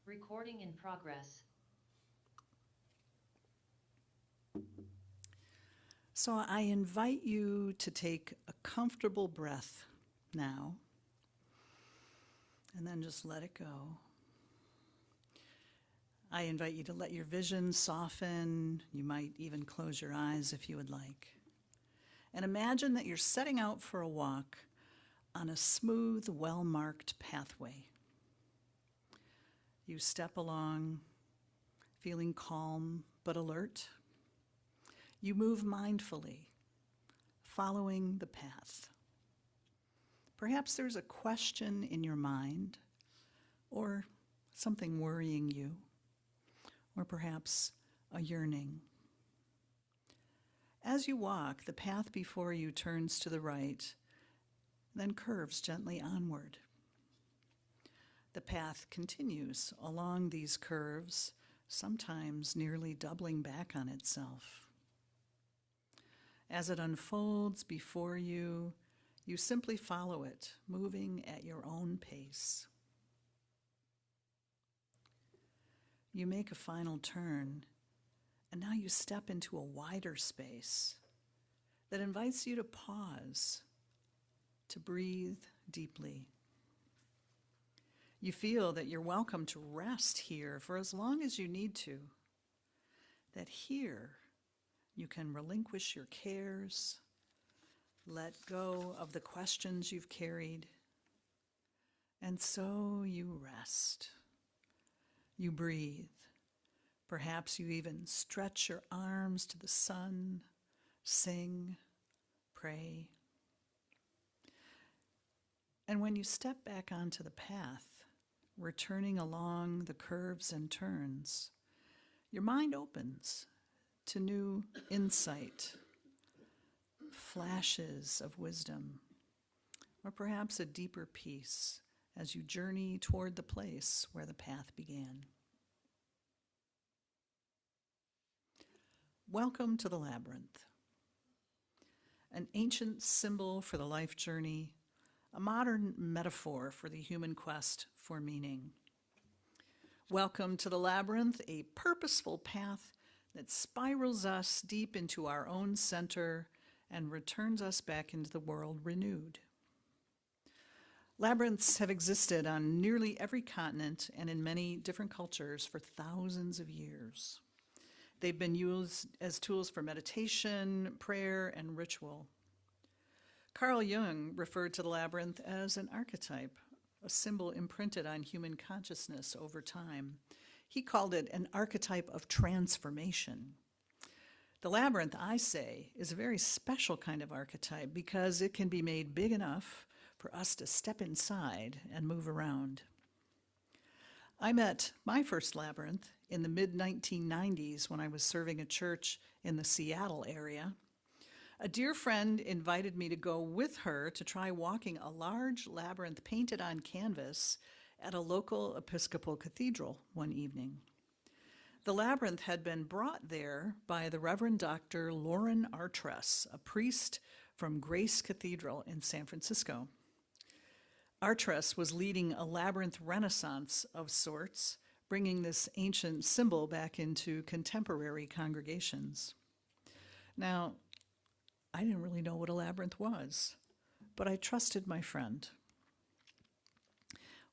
Recording in progress. So I invite you to take a comfortable breath now, and then just let it go. I invite you to let your vision soften. You might even close your eyes if you would like. And imagine that you're setting out for a walk on a smooth, well-marked pathway. You step along, feeling calm but alert. You move mindfully, following the path. Perhaps there's a question in your mind, or something worrying you, or perhaps a yearning. As you walk, the path before you turns to the right, then curves gently onward. The path continues along these curves, sometimes nearly doubling back on itself. As it unfolds before you, you simply follow it, moving at your own pace. You make a final turn, and now you step into a wider space that invites you to pause, to breathe deeply. You feel that you're welcome to rest here for as long as you need to, that here you can relinquish your cares, let go of the questions you've carried, and so you rest. You breathe. Perhaps you even stretch your arms to the sun, sing, pray. And when you step back onto the path, returning along the curves and turns, your mind opens to new insight, flashes of wisdom, or perhaps a deeper peace as you journey toward the place where the path began. Welcome to the labyrinth, an ancient symbol for the life journey, a modern metaphor for the human quest for meaning. Welcome to the labyrinth, a purposeful path that spirals us deep into our own center and returns us back into the world renewed. Labyrinths have existed on nearly every continent and in many different cultures for thousands of years. They've been used as tools for meditation, prayer, and ritual. Carl Jung referred to the labyrinth as an archetype, a symbol imprinted on human consciousness over time. He called it an archetype of transformation. The labyrinth, I say, is a very special kind of archetype because it can be made big enough for us to step inside and move around. I met my first labyrinth in the mid-1990s when I was serving a church in the Seattle area. A dear friend invited me to go with her to try walking a large labyrinth painted on canvas at a local Episcopal cathedral one evening. The labyrinth had been brought there by the Reverend Dr. Lauren Artress, a priest from Grace Cathedral in San Francisco. Artress was leading a labyrinth renaissance of sorts, bringing this ancient symbol back into contemporary congregations. Now, I didn't really know what a labyrinth was, but I trusted my friend.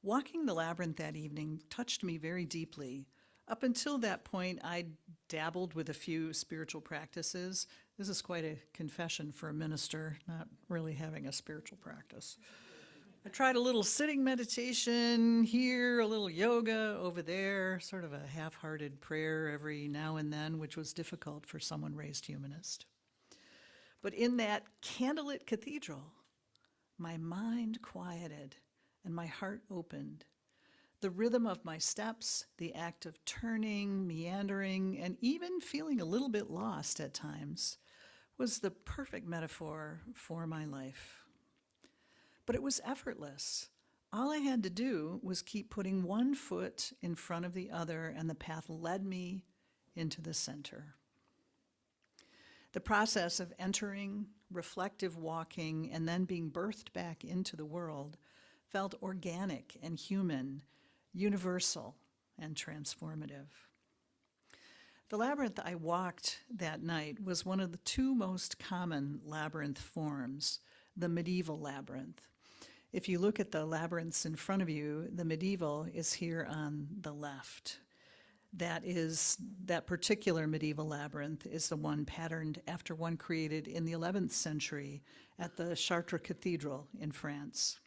Walking the labyrinth that evening touched me very deeply. Up until that point, I dabbled with a few spiritual practices. This is quite a confession for a minister, not really having a spiritual practice. I tried a little sitting meditation here, a little yoga over there, sort of a half-hearted prayer every now and then, which was difficult for someone raised humanist. But in that candlelit cathedral, my mind quieted and my heart opened. The rhythm of my steps, the act of turning, meandering, and even feeling a little bit lost at times was the perfect metaphor for my life. But it was effortless. All I had to do was keep putting one foot in front of the other, and the path led me into the center. The process of entering, reflective walking, and then being birthed back into the world felt organic and human, universal, and transformative. The labyrinth I walked that night was one of the two most common labyrinth forms, the medieval labyrinth. If you look at the labyrinths in front of you, the medieval is here on the left. That particular medieval labyrinth is the one patterned after one created in the 11th century at the Chartres Cathedral in France.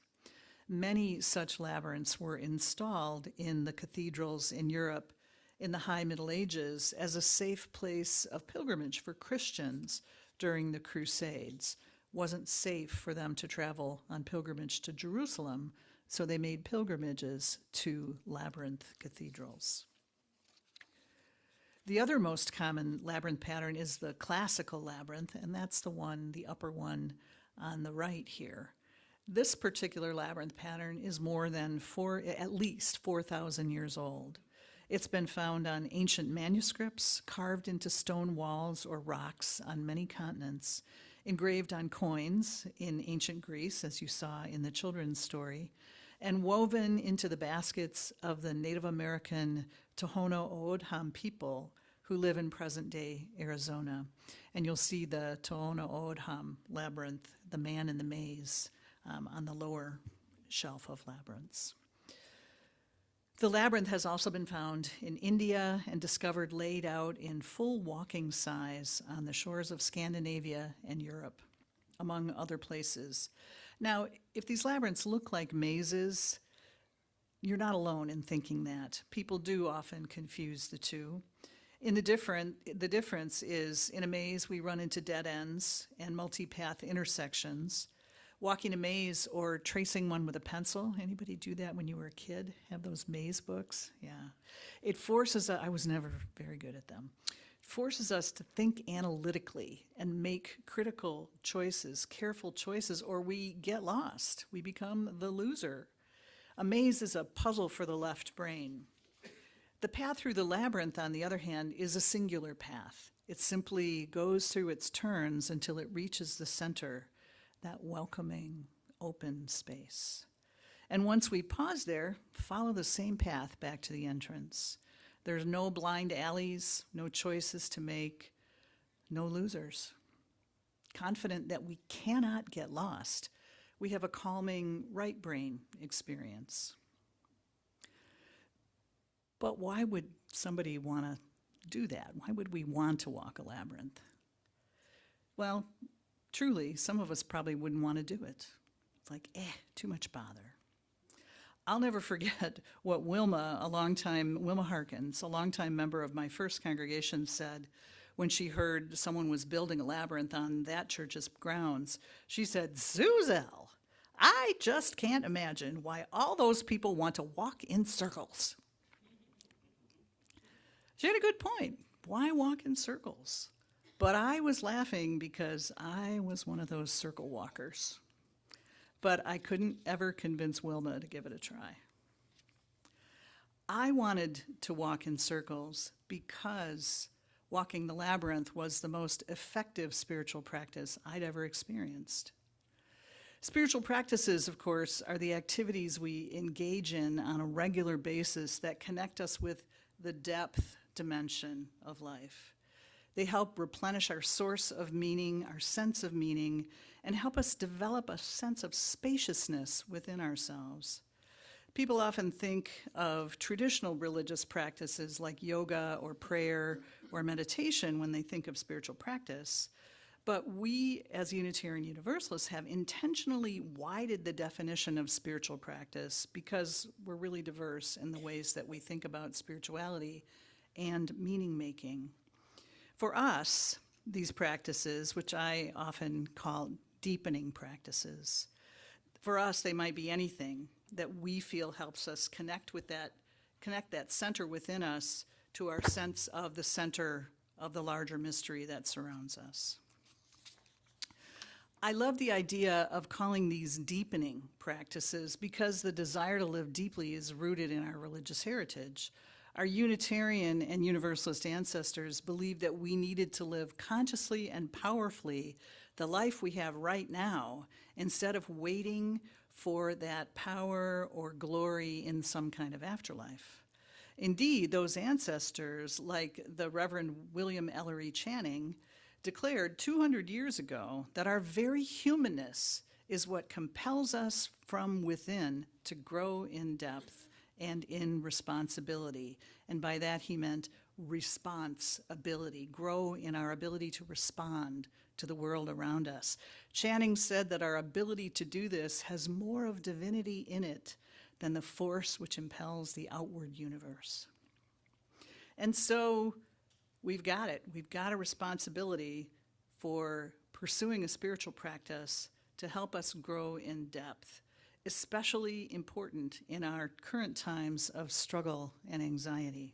Many such labyrinths were installed in the cathedrals in Europe in the High Middle Ages as a safe place of pilgrimage for Christians during the Crusades. Wasn't safe for them to travel on pilgrimage to Jerusalem, so they made pilgrimages to labyrinth cathedrals. The other most common labyrinth pattern is the classical labyrinth, and that's the upper one on the right here. This particular labyrinth pattern is more than at least 4,000 years old. It's been found on ancient manuscripts, carved into stone walls or rocks on many continents, engraved on coins in ancient Greece, as you saw in the children's story, and woven into the baskets of the Native American Tohono O'odham people who live in present-day Arizona. And you'll see the Tohono O'odham labyrinth, the man in the maze, on the lower shelf of labyrinths. The labyrinth has also been found in India and discovered laid out in full walking size on the shores of Scandinavia and Europe, among other places. Now, if these labyrinths look like mazes, you're not alone in thinking that. People do often confuse the two. The difference is in a maze, we run into dead ends and multi-path intersections. Walking a maze or tracing one with a pencil. Anybody do that when you were a kid? Have those maze books? Yeah. It forces us, I was never very good at them. It forces us to think analytically and make critical choices, careful choices, or we get lost. We become the loser. A maze is a puzzle for the left brain. The path through the labyrinth, on the other hand, is a singular path. It simply goes through its turns until it reaches the center, that welcoming, open space. And once we pause there, follow the same path back to the entrance. There's no blind alleys, no choices to make, no losers. Confident that we cannot get lost, we have a calming right brain experience. But why would somebody want to do that? Why would we want to walk a labyrinth? Well, truly, some of us probably wouldn't want to do it. It's like, too much bother. I'll never forget what Wilma Harkins, a longtime member of my first congregation, said when she heard someone was building a labyrinth on that church's grounds. She said, "Suzelle, I just can't imagine why all those people want to walk in circles." She had a good point. Why walk in circles? But I was laughing because I was one of those circle walkers. But I couldn't ever convince Wilma to give it a try. I wanted to walk in circles because walking the labyrinth was the most effective spiritual practice I'd ever experienced. Spiritual practices, of course, are the activities we engage in on a regular basis that connect us with the depth dimension of life. They help replenish our source of meaning, our sense of meaning, and help us develop a sense of spaciousness within ourselves. People often think of traditional religious practices like yoga or prayer or meditation when they think of spiritual practice. But we, as Unitarian Universalists, have intentionally widened the definition of spiritual practice because we're really diverse in the ways that we think about spirituality and meaning-making. For us, these practices, which I often call deepening practices, for us they might be anything that we feel helps us connect that center within us to our sense of the center of the larger mystery that surrounds us. I love the idea of calling these deepening practices because the desire to live deeply is rooted in our religious heritage. Our Unitarian and Universalist ancestors believed that we needed to live consciously and powerfully the life we have right now instead of waiting for that power or glory in some kind of afterlife. Indeed, those ancestors, like the Reverend William Ellery Channing, declared 200 years ago that our very humanness is what compels us from within to grow in depth and in responsibility. And by that he meant responsibility, grow in our ability to respond to the world around us. Channing said that our ability to do this has more of divinity in it than the force which impels the outward universe. And so we've got it. We've got a responsibility for pursuing a spiritual practice to help us grow in depth, especially important in our current times of struggle and anxiety.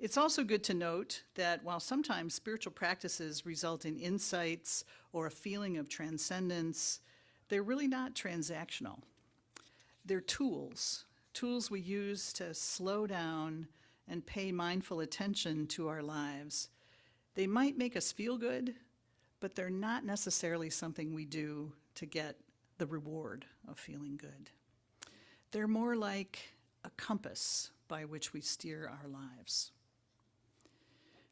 It's also good to note that while sometimes spiritual practices result in insights or a feeling of transcendence, they're really not transactional. They're tools we use to slow down and pay mindful attention to our lives. They might make us feel good, but they're not necessarily something we do to get the reward of feeling good. They're more like a compass by which we steer our lives.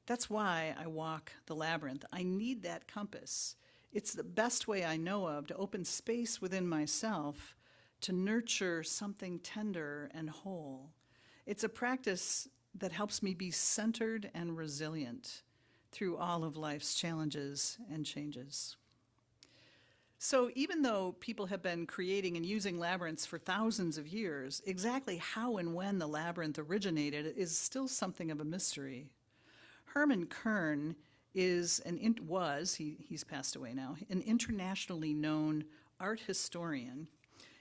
That's why I walk the labyrinth. I need that compass. It's the best way I know of to open space within myself to nurture something tender and whole. It's a practice that helps me be centered and resilient through all of life's challenges and changes. So even though people have been creating and using labyrinths for thousands of years, exactly how and when the labyrinth originated is still something of a mystery. Herman Kern he's passed away now, an internationally known art historian,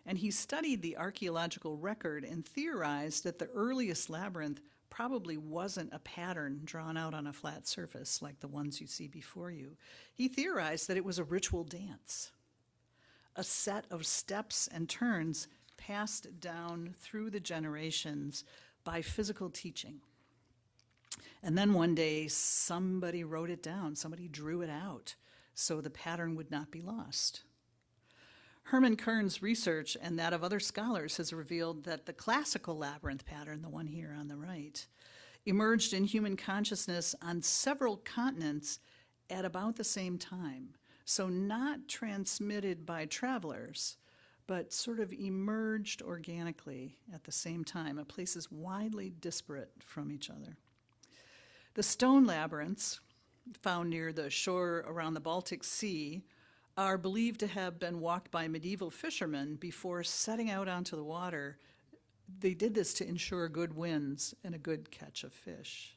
and he studied the archaeological record and theorized that the earliest labyrinth probably wasn't a pattern drawn out on a flat surface like the ones you see before you. He theorized that it was a ritual dance, a set of steps and turns passed down through the generations by physical teaching. And then one day, somebody wrote it down, somebody drew it out, so the pattern would not be lost. Herman Kern's research and that of other scholars has revealed that the classical labyrinth pattern, the one here on the right, emerged in human consciousness on several continents at about the same time. So not transmitted by travelers, but sort of emerged organically at the same time, at places widely disparate from each other. The stone labyrinths, found near the shore around the Baltic Sea, are believed to have been walked by medieval fishermen before setting out onto the water. They did this to ensure good winds and a good catch of fish.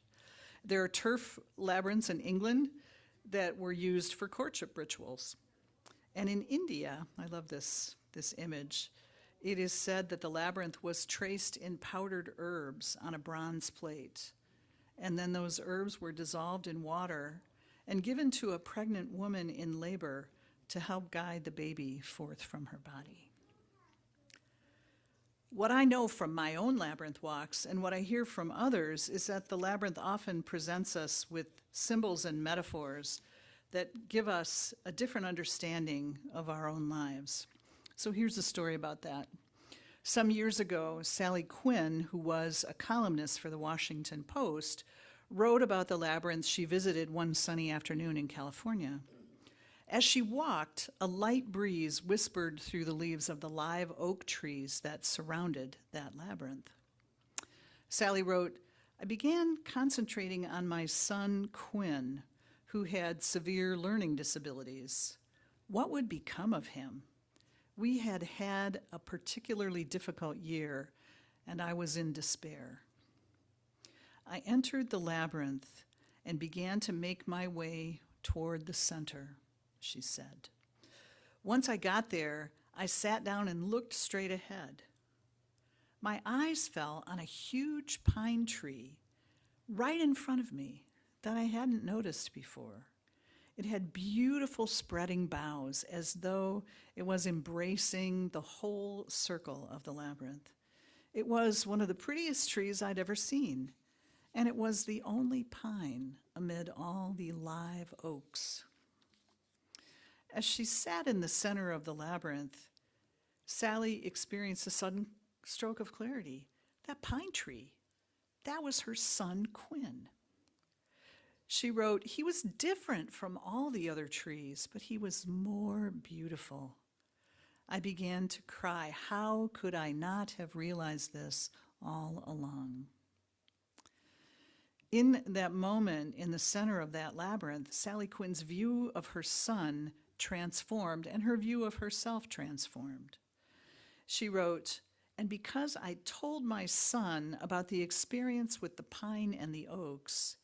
There are turf labyrinths in England that were used for courtship rituals. And in India, I love this image, it is said that the labyrinth was traced in powdered herbs on a bronze plate. And then those herbs were dissolved in water and given to a pregnant woman in labor to help guide the baby forth from her body. What I know from my own labyrinth walks and what I hear from others is that the labyrinth often presents us with symbols and metaphors that give us a different understanding of our own lives. So here's a story about that. Some years ago, Sally Quinn, who was a columnist for the Washington Post, wrote about the labyrinth she visited one sunny afternoon in California. As she walked, a light breeze whispered through the leaves of the live oak trees that surrounded that labyrinth. Sally wrote, "I began concentrating on my son, Quinn, who had severe learning disabilities. What would become of him? We had had a particularly difficult year, and I was in despair. I entered the labyrinth and began to make my way toward the center," she said. "Once I got there, I sat down and looked straight ahead. My eyes fell on a huge pine tree right in front of me that I hadn't noticed before. It had beautiful spreading boughs as though it was embracing the whole circle of the labyrinth. It was one of the prettiest trees I'd ever seen, and it was the only pine amid all the live oaks." As she sat in the center of the labyrinth, Sally experienced a sudden stroke of clarity. That pine tree, That was her son, Quinn. She wrote, "He was different from all the other trees, but he was more beautiful. I began to cry. How could I not have realized this all along?" In that moment, in the center of that labyrinth, Sally Quinn's view of her son transformed, and her view of herself transformed. She wrote, "And because I told my son about the experience with the pine and the oaks,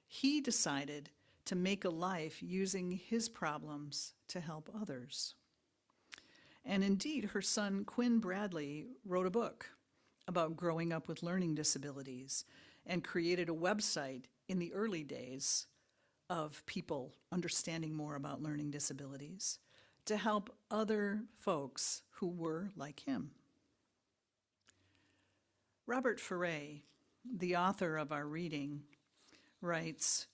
he decided to make a life using his problems to help others." And indeed, her son, Quinn Bradley, wrote a book about growing up with learning disabilities and created a website in the early days of people understanding more about learning disabilities to help other folks who were like him. Robert Ferre, the author of our reading, writes,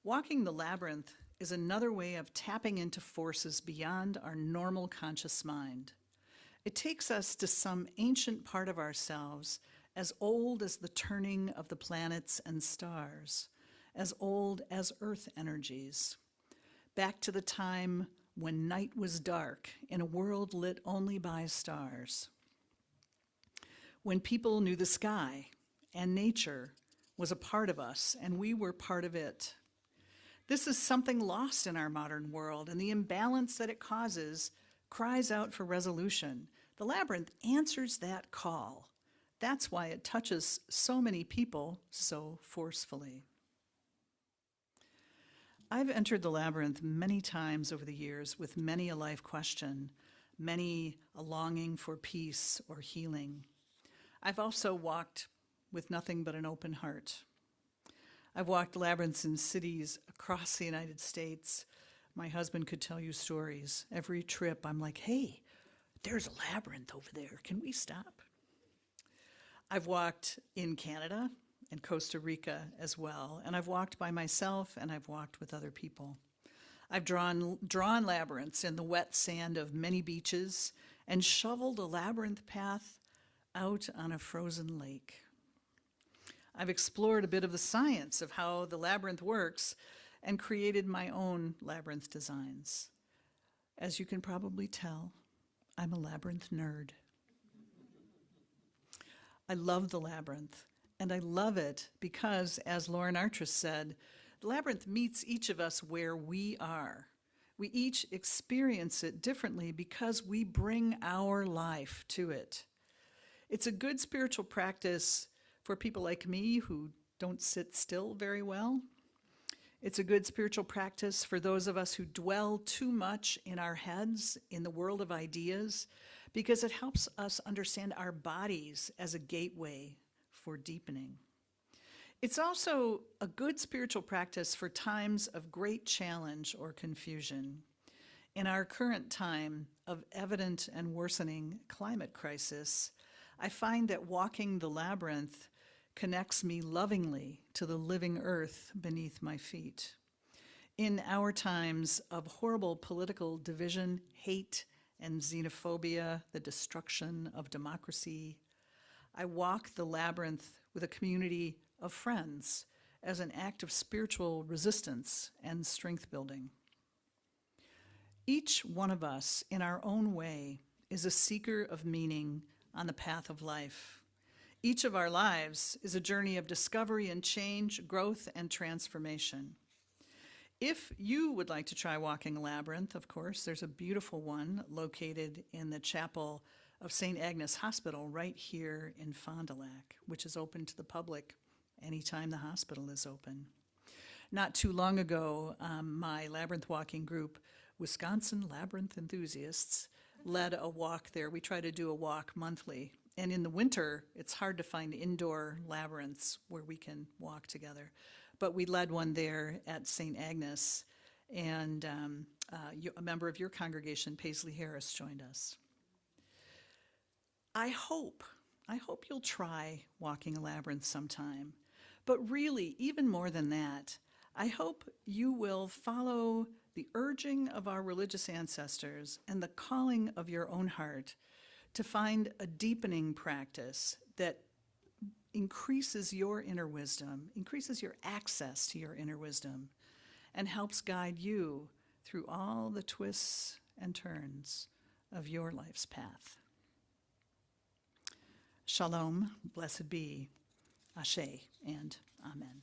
"Walking the labyrinth is another way of tapping into forces beyond our normal conscious mind. It takes us to some ancient part of ourselves as old as the turning of the planets and stars, as old as earth energies, back to the time when night was dark in a world lit only by stars, when people knew the sky and nature was a part of us and we were part of it. This is something lost in our modern world, and the imbalance that it causes cries out for resolution. The labyrinth answers that call. That's why it touches so many people so forcefully." I've entered the labyrinth many times over the years with many a life question, many a longing for peace or healing. I've also walked with nothing but an open heart. I've walked labyrinths in cities across the United States. My husband could tell you stories. Every trip, I'm like, "Hey, there's a labyrinth over there. Can we stop?" I've walked in Canada and Costa Rica as well, and I've walked by myself and I've walked with other people. I've drawn labyrinths in the wet sand of many beaches and shoveled a labyrinth path out on a frozen lake. I've explored a bit of the science of how the labyrinth works and created my own labyrinth designs. As you can probably tell, I'm a labyrinth nerd. I love the labyrinth, and I love it because, as Lauren Artress said, the labyrinth meets each of us where we are. We each experience it differently because we bring our life to it. It's a good spiritual practice for people like me who don't sit still very well. It's a good spiritual practice for those of us who dwell too much in our heads, in the world of ideas, because it helps us understand our bodies as a gateway for deepening. It's also a good spiritual practice for times of great challenge or confusion. In our current time of evident and worsening climate crisis, I find that walking the labyrinth connects me lovingly to the living earth beneath my feet. In our times of horrible political division, hate, and xenophobia, the destruction of democracy, I walk the labyrinth with a community of friends as an act of spiritual resistance and strength building. Each one of us, in our own way, is a seeker of meaning on the path of life. Each of our lives is a journey of discovery and change, growth and transformation. If you would like to try walking a labyrinth, of course, there's a beautiful one located in the chapel of St. Agnes Hospital right here in Fond du Lac, which is open to the public anytime the hospital is open. Not too long ago, my labyrinth walking group, Wisconsin Labyrinth Enthusiasts, led a walk there. We try to do a walk monthly. And in the winter, it's hard to find indoor labyrinths where we can walk together. But we led one there at St. Agnes, and a member of your congregation, Paisley Harris, joined us. I hope you'll try walking a labyrinth sometime. But really, even more than that, I hope you will follow the urging of our religious ancestors and the calling of your own heart to find a deepening practice that increases your inner wisdom, increases your access to your inner wisdom, and helps guide you through all the twists and turns of your life's path. Shalom, blessed be, Ashe, and Amen.